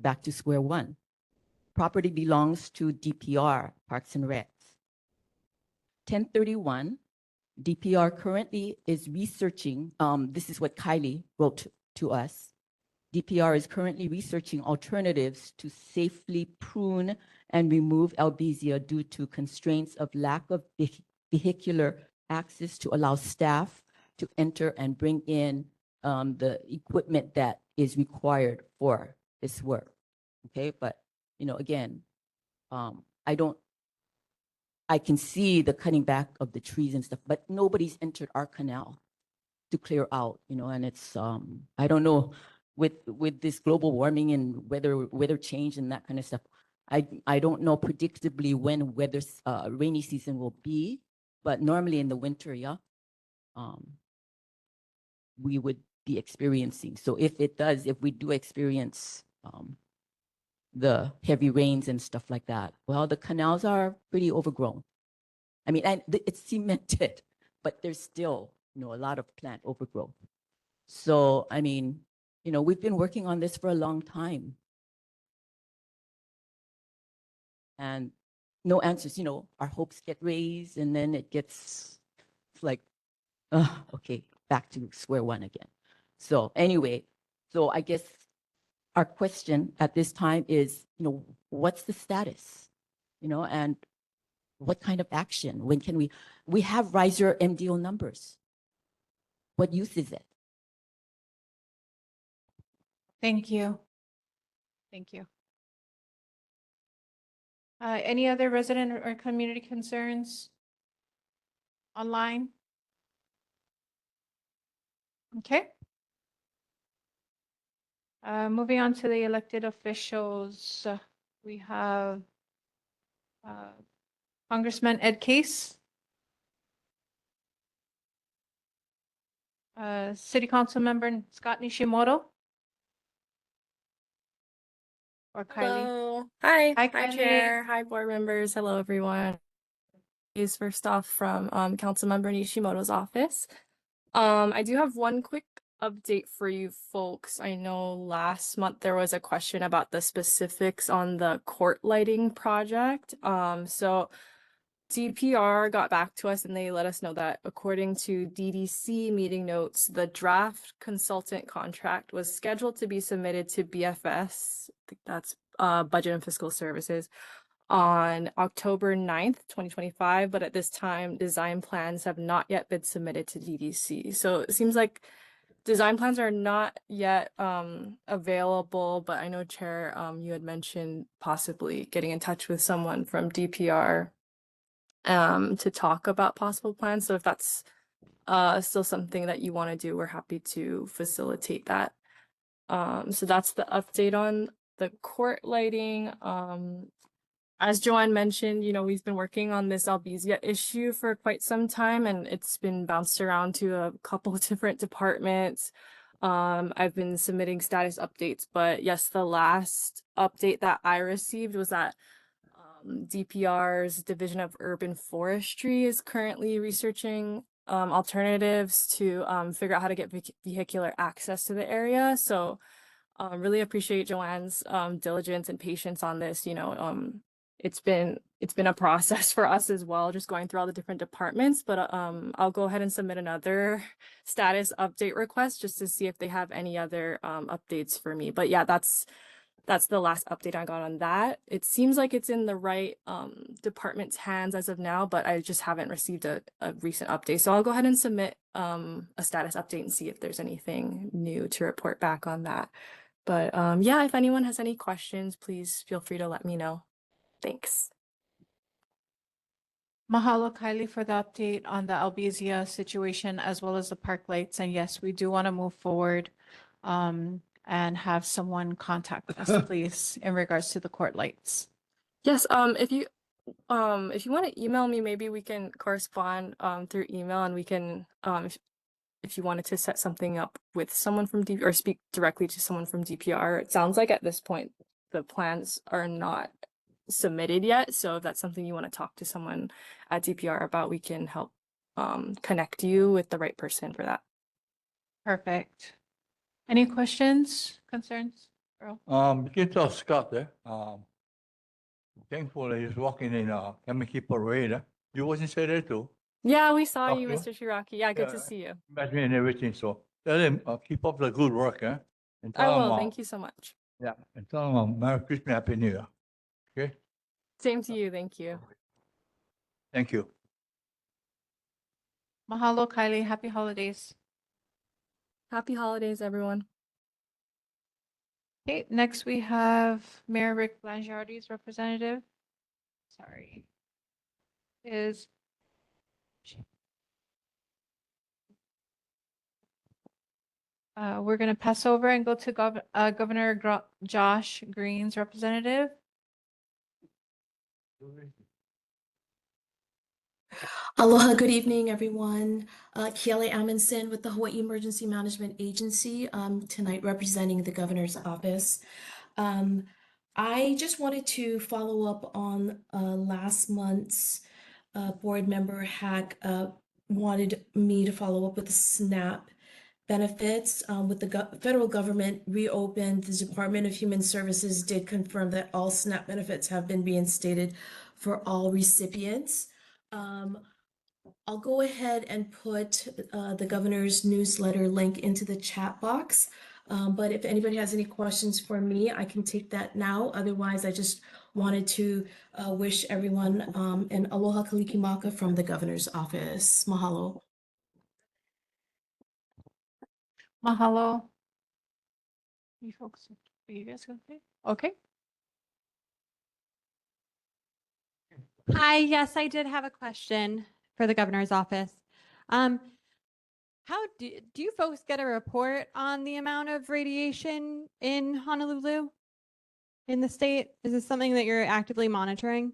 Back to square one. Property belongs to DPR, Parks and Recs. 1031, DPR currently is researching, this is what Kylie wrote to us. DPR is currently researching alternatives to safely prune and remove albizia due to constraints of lack of vehicular access to allow staff to enter and bring in the equipment that is required for this work. Okay, but again, I can see the cutting back of the trees and stuff, but nobody's entered our canal to clear out, and it's I don't know with this global warming and weather change and that kind of stuff. I don't know predictably when rainy season will be, but normally in the winter, yeah, we would be experiencing. So if we do experience the heavy rains and stuff like that, well, the canals are pretty overgrown. I mean, and it's cemented, but there's still, a lot of plant overgrowth. So, I mean, we've been working on this for a long time. And no answers, our hopes get raised and then it gets like, okay, back to square one again. So anyway, so I guess our question at this time is, what's the status, and what kind of action? When can we have riser MDO numbers? What use is it? Thank you. Thank you. Any other resident or community concerns online? Okay. Moving on to the elected officials, we have Congressman Ed Case, City Council Member Scott Nishimoto, or Kylie. Hello. Hi. Hi, Hi, Kylie. Chair. Hi, board members. Hello, everyone. Is first off from Councilmember Nishimoto's office. I do have one quick update for you folks. I know last month there was a question about the specifics on the court lighting project. So DPR got back to us and they let us know that according to DDC meeting notes, the draft consultant contract was scheduled to be submitted to BFS, I think that's Budget and Fiscal Services, on October 9th, 2025. But at this time, design plans have not yet been submitted to DDC. So it seems like design plans are not yet available, but I know, Chair, you had mentioned possibly getting in touch with someone from DPR to talk about possible plans. So if that's still something that you want to do, we're happy to facilitate that. So that's the update on the court lighting. As Joanne mentioned, we've been working on this albizia issue for quite some time, and it's been bounced around to a couple of different departments. I've been submitting status updates, but yes, the last update that I received was that DPR's Division of Urban Forestry is currently researching alternatives to figure out how to get vehicular access to the area. So Really appreciate Joanne's diligence and patience on this. It's been a process for us as well, just going through all the different departments. But I'll go ahead and submit another status update request just to see if they have any other updates for me. But yeah, that's the last update I got on that. It seems like it's in the right department's hands as of now, but I just haven't received a recent update. So I'll go ahead and submit a status update and see if there's anything new to report back on that. But yeah, if anyone has any questions, please feel free to let me know. Thanks. Mahalo, Kylie, for the update on the Albizia situation as well as the park lights. And yes, we do want to move forward and have someone contact us, please, in regards to the court lights. Yes, if you want to email me, maybe we can correspond through email, and we can if you wanted to set something up with someone from DPR or speak directly to someone from DPR. It sounds like at this point the plans are not submitted yet. So if that's something you want to talk to someone at DPR about, we can help connect you with the right person for that. Perfect. Any questions, concerns, Earl? You can tell Scott there. Thankfully, he's walking in Kamiki Parade. You wasn't say there too. Yeah, we saw you, Okay. Mr. Shiraki. Yeah, good Yeah. to see you. Met me and everything. So tell him keep up the good work, eh? And I tell him, will. Thank you so much. Yeah, and tell him Merry Christmas, Happy New Year. Okay. Same to you. Thank you. Thank you. Mahalo, Kylie. Happy holidays. Happy holidays, everyone. Okay, next we have Mayor Rick Blangiardi's representative. Sorry. Is we're going to pass over and go to Governor Josh Green's representative. Aloha, good evening, everyone. Kiele Amundsen with the Hawaii Emergency Management Agency, tonight representing the governor's office. I just wanted to follow up on last month's board member Hack wanted me to follow up with the SNAP benefits. With the federal government reopened, the Department of Human Services did confirm that all SNAP benefits have been reinstated for all recipients. I'll go ahead and put the governor's newsletter link into the chat box. But if anybody has any questions for me, I can take that now. Otherwise, I just wanted to wish everyone an aloha kalikimaka from the governor's office. Mahalo. Mahalo. You folks, are you guys okay? Okay. Hi, yes, I did have a question for the governor's office. How do you folks get a report on the amount of radiation in Honolulu, in the state? Is this something that you're actively monitoring?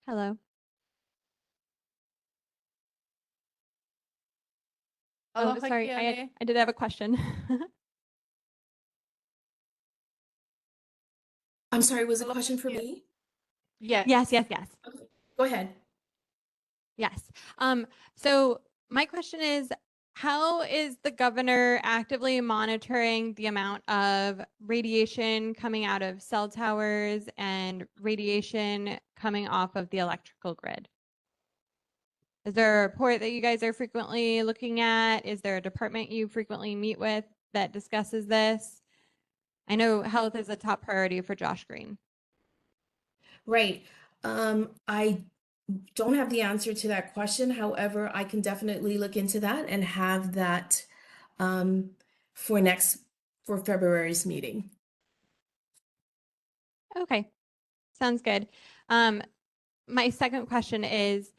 Hello. Oh, Aloha, sorry, Kiele. I did have a question. I'm sorry, was a Aloha, question for Kiele. me? Yes. Yes. Go ahead. Yes. So my question is, how is the governor actively monitoring the amount of radiation coming out of cell towers and radiation coming off of the electrical grid? Is there a report that you guys are frequently looking at? Is there a department you frequently meet with that discusses this? I know health is a top priority for Josh Green. Right. I don't have the answer to that question. However, I can definitely look into that and have that for February's meeting. Okay, sounds good. My second question is,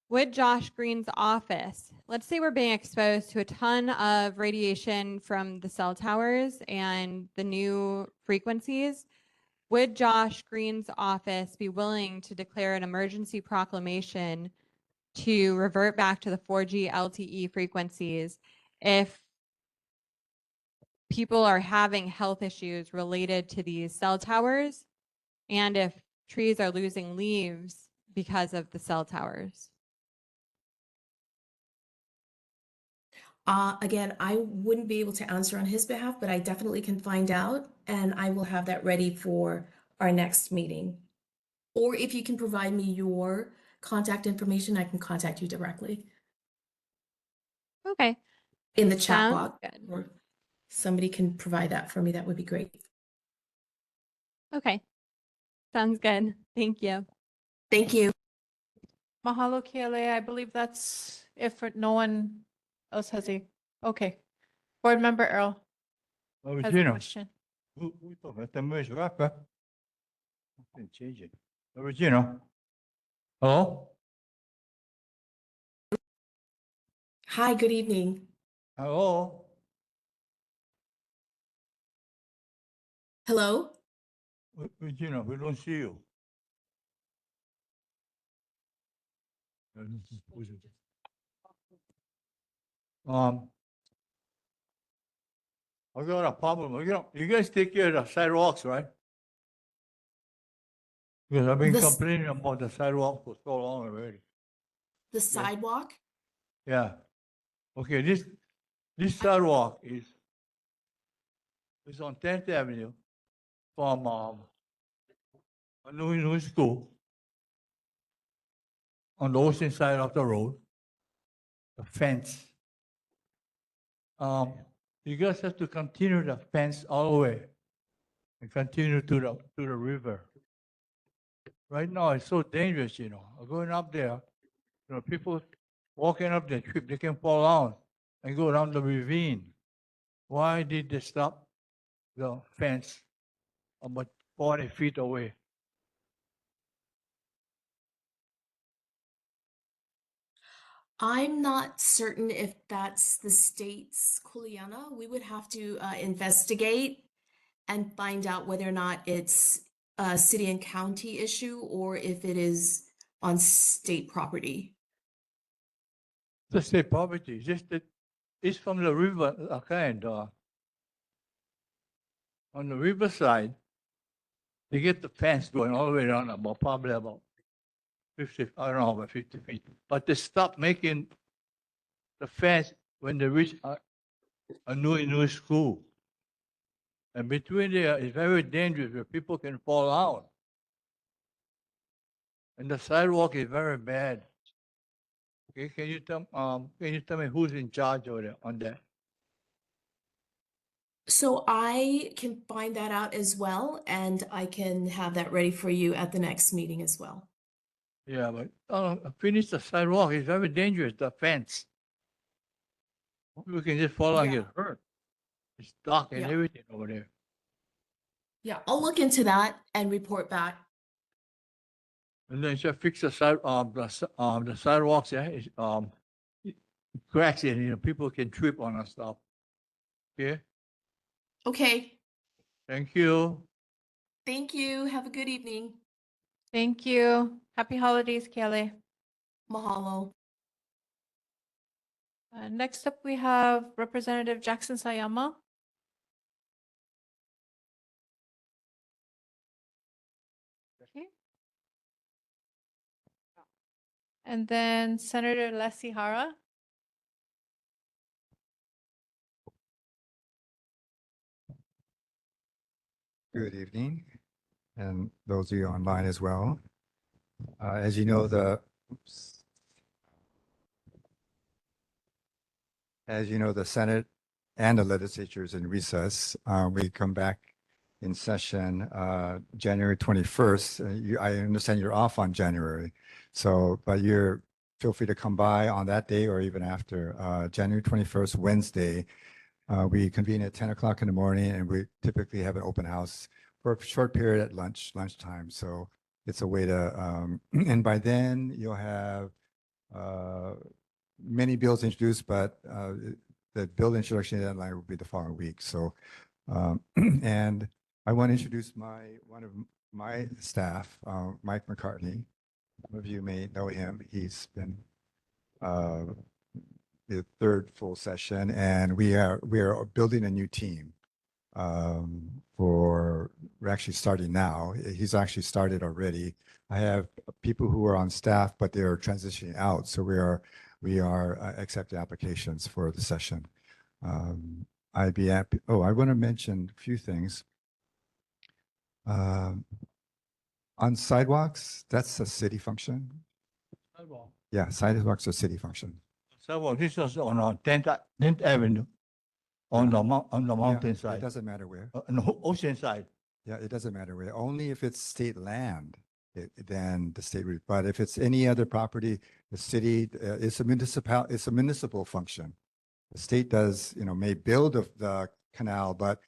would Josh Green's office, let's say we're being exposed to a ton of radiation from the cell towers and the new frequencies, would Josh Green's office be willing to declare an emergency proclamation to revert back to the 4G LTE frequencies if people are having health issues related to these cell towers and if trees are losing leaves because of the cell towers. Again, I wouldn't be able to answer on his behalf, but I definitely can find out, and I will have that ready for our next meeting. Or if you can provide me your contact information, I can contact you directly Okay, in the chat sounds box, good. or somebody can provide that for me. That would be great. Okay, sounds good. Thank you. Thank you. Mahalo, Kiele. I believe that's if no one else has okay. Board Member Earl has a Regina, question. who talking? At the merge rapper. Didn't change it. Regina. Hello? Hi, good evening. Hello? Hello? Regina, we don't see you. I got a problem. You guys take care of the sidewalks, right? Because I've been The s- complaining about the sidewalk for so long already. The sidewalk? Yeah. Okay, this sidewalk is on 10th Avenue from a new school on the ocean side of the road, the fence. You guys have to continue the fence all the way and continue to the river. Right now, it's so dangerous, going up there, people walking up the trip, they can fall down and go down the ravine. Why did they stop the fence about 40 feet away? I'm not certain if that's the state's Kuleana. We would have to investigate and find out whether or not it's a city and county issue or if it is on state property. The state property, just that it's from the river, on the riverside, they get the fence going all the way around probably about 50, I don't know, about 50 feet. But they stopped making the fence when they reach a new school. And between there, it's very dangerous where people can fall out. And the sidewalk is very bad. Okay, can you tell me who's in charge over there on that? So I can find that out as well, and I can have that ready for you at the next meeting as well. Yeah, but finish the sidewalk. It's very dangerous, the fence. People can just fall and Yeah. get hurt. It's dark and Yeah. everything over there. Yeah, I'll look into that and report back. And then just fix the the sidewalks, yeah, cracks and people can trip on and stuff. Okay, Okay, thank you. thank you. Have a good evening. Thank you. Happy holidays, Kiele. Mahalo. Next up, we have Representative Jackson Sayama. Okay. And then Senator Leslie Hara. Good evening, and those of you online as well. As you know, the Senate and the legislature is in recess. We come back in session January 21st. I understand you're off on January, but feel free to come by on that day or even after. January 21st, Wednesday, we convene at 10 o'clock in the morning, and we typically have an open house for a short period at lunchtime. So it's a way to, and by then you'll have many bills introduced, but the bill introduction deadline will be the following week. So, and I want to introduce one of my staff, Mike McCartney. Some of you may know him. He's been the third full session, and we are building a new team for we're actually starting now. He's actually started already. I have people who are on staff, but they are transitioning out. So we are accepting applications for the session. I'd be happy. Oh, I want to mention a few things. On sidewalks, that's a city function. Sidewalk. Yeah, sidewalks are city function. Sidewalk, this is on 10th Avenue, on the Yeah, mountain it side, doesn't matter where. on the ocean side. Yeah, it doesn't matter where. Only if it's state land, then the state would. But if it's any other property, the city, it's a municipal function. The state does, may build the canal, but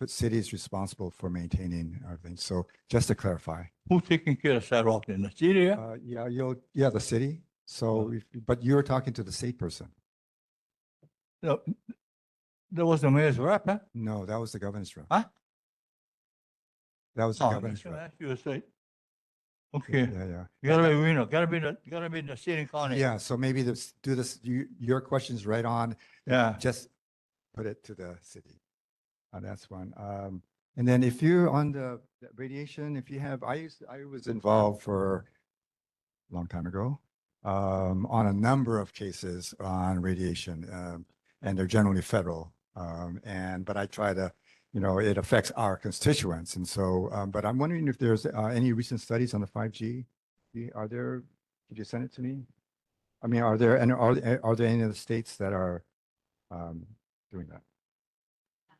city is responsible for maintaining everything. So just to clarify. Who's taking care of sidewalk in the city? Yeah, the city. So, but you're talking to the state person. No, that was the mayor's rep, huh? No, that was the governor's rep. Huh? That was the Oh, governor's can I rep. ask you a say? Okay, Yeah. you gotta be, gotta be in the city county. Yeah, so maybe your question's right on. Yeah. Just put it to the city. That's one. And then if you're on the radiation, if you have, I was involved for a long time ago on a number of cases on radiation, and they're generally federal. But I try to, it affects our constituents. And so, but I'm wondering if there's any recent studies on the 5G. Did you send it to me? I mean, are there any of the states that are doing that?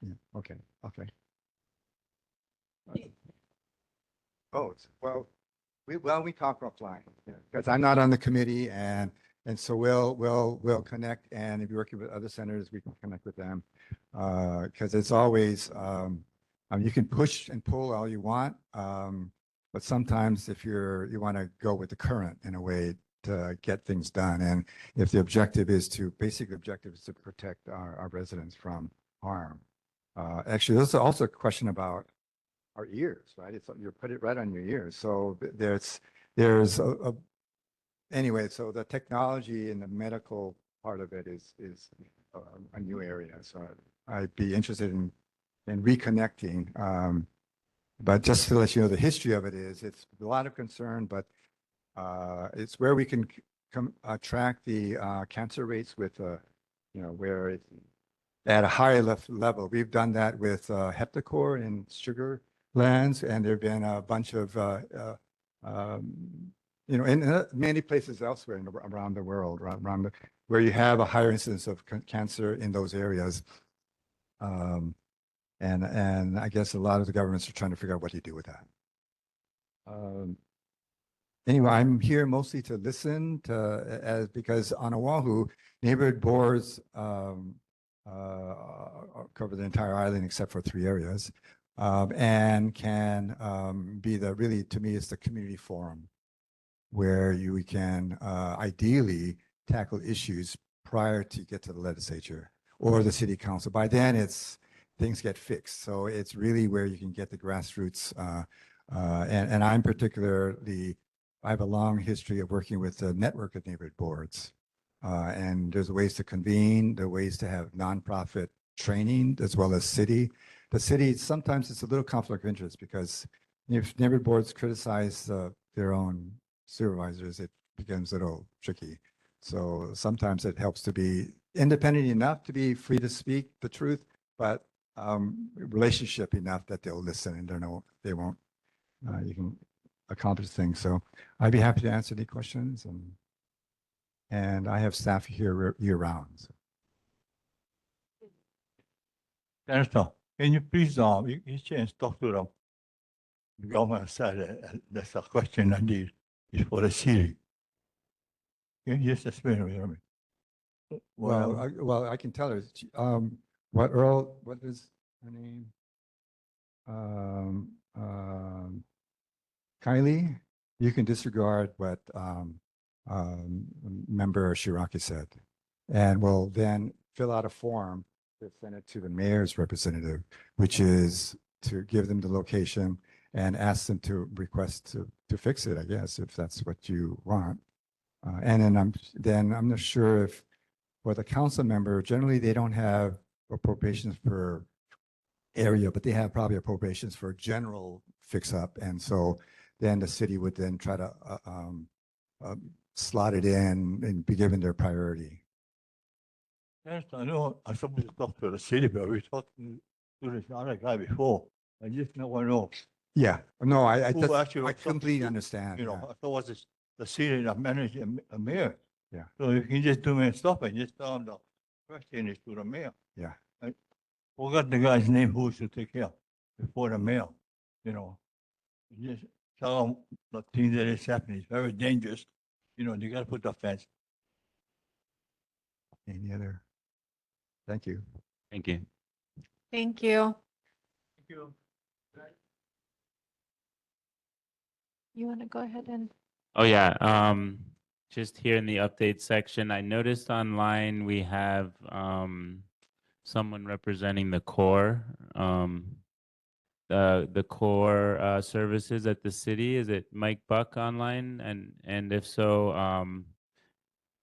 Yeah, okay. Oh, we talk offline, because I'm not on the committee, and so we'll connect, and if you're working with other senators, we can connect with them. Because it's always, you can push and pull all you want, but sometimes if you want to go with the current in a way to get things done, and if the basic objective is to protect our residents from harm. Actually, there's also a question about our ears, right? You put it right on your ears. So anyway, so the technology and the medical part of it is a new area. So I'd be interested in reconnecting. But just to let you know, the history of it's a lot of concern, but it's where we can track the cancer rates with, where it's at a higher level. We've done that with heptachlor in sugar lands, and there have been a bunch of, in many places elsewhere around the world, where you have a higher incidence of cancer in those areas. And I guess a lot of the governments are trying to figure out what do you do with that. Anyway, I'm here mostly to listen because on Oahu, neighborhood boards cover the entire island except for 3 areas, and can be really, to me, it's the community forum where we can ideally tackle issues prior to get to the legislature or the city council. By then, things get fixed. So it's really where you can get the grassroots. And I'm I have a long history of working with a network of neighborhood boards. And there's ways to convene, there are ways to have nonprofit training as well as city. The city, sometimes it's a little conflict of interest because if neighborhood boards criticize their own supervisors, it becomes a little tricky. So sometimes it helps to be independent enough to be free to speak the truth, but relationship enough that they'll listen and they won't, you can accomplish things. So I'd be happy to answer any questions, and I have staff here year round. So. Senator, can you please each chance talk to the government side? That's a question I need. Is for the city. Can you just explain it to me? Well, I can tell her. What is her name? Kylie, you can disregard what Member Shiraki said, and we'll then fill out a form to send it to the mayor's representative, which is to give them the location and ask them to request to fix it, I guess, if that's what you want. And then I'm not sure if for the council member, generally they don't have appropriations for area, but they have probably appropriations for general fix up. And so then the city would then try to slot it in and be given their priority. Yes, I know, I supposed to talk to the city, but we talked to this other guy before. I just never know. Yeah, no, Who that's, actually I was talking completely to, understand. You know, yeah. I thought it was the city that managed a mayor. Yeah. So you can just do me stuff and just tell them the question is to the mayor. Yeah. I forgot the guy's name who should take care before the mayor, you know. You just tell them the thing that is happening. It's very dangerous. You know, they gotta put the fence. Any other? Thank you. Thank you. Thank you. Thank you. You want to go ahead and? Oh yeah, just here in the update section, I noticed online we have someone representing the core, the core services at the city. Is it Mike Buck online? And if so,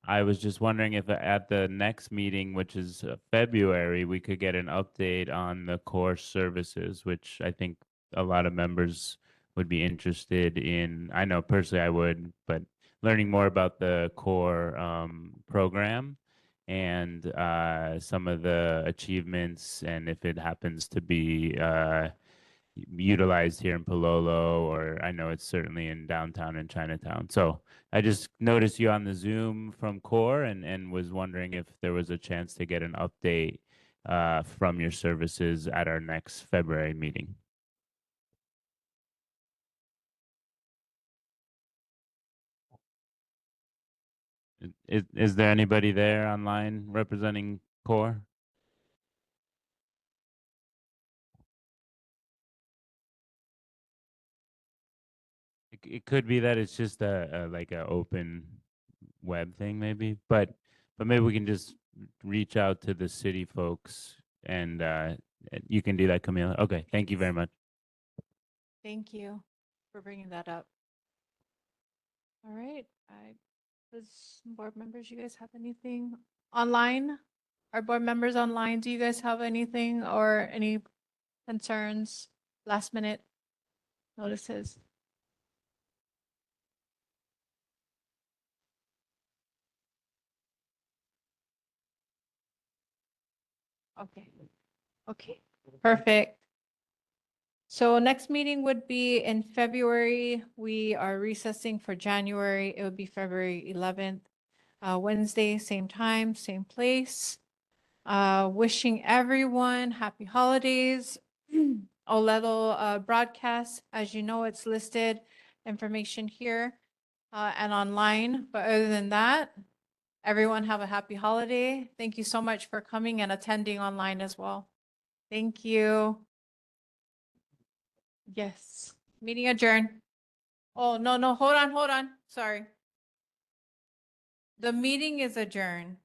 I was just wondering if at the next meeting, which is February, we could get an update on the core services, which I think a lot of members would be interested in. I know personally I would, but learning more about the core program and some of the achievements, and if it happens to be utilized here in Pālolo, or I know it's certainly in downtown and Chinatown. So I just noticed you on the Zoom from Core and was wondering if there was a chance to get an update from your services at our next February meeting. Is there anybody there online representing Core? It could be that it's just a like a open web thing maybe, but maybe we can just reach out to the city folks and you can do that, Camila. Okay, thank you very much. Thank you for bringing that up. All right. Does board members, you guys have anything online? Our board members online, do you guys have anything or any concerns, last minute notices? Okay. Okay, perfect. So next meeting would be in February. We are recessing for January. It would be February 11th, Wednesday, same time, same place. Wishing everyone happy holidays. Oledo broadcast, as you know, it's listed information here and online. But other than that, everyone have a happy holiday. Thank you so much for coming and attending online as well. Thank you. Yes, meeting adjourned. Oh, no, hold on. Sorry. The meeting is adjourned.